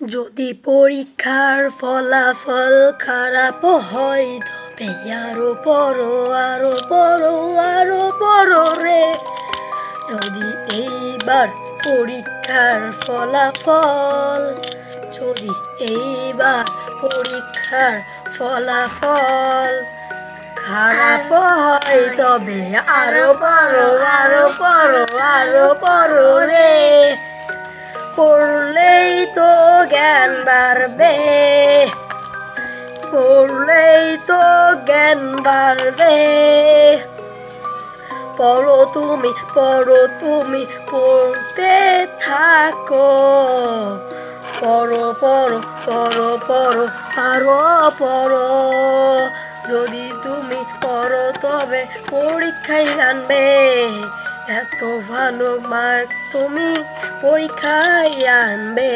যদি পরীক্ষার ফলাফল খারাপ হয় তবে আরো পড়ো আরো পড়ো আরো পড়ো রে। যদি এইবার পরীক্ষার ফলাফল যদি এইবার পরীক্ষার ফলাফল খারাপ হয় তবে আরো পড়ো আরো পড়ো আরো পড়ো রে। পড়লেই তো জ্ঞান বাড়বে, পড়লেই তো জ্ঞান বাড়বে। পড়ো তুমি পড়তে থাকো। পড়ো পড়ো পড়ো পড়ো আরো পড়ো। যদি তুমি পড়ো তবে পরীক্ষায় আনবে এত ভালো মার্ক তুমি পরীক্ষায় আনবে।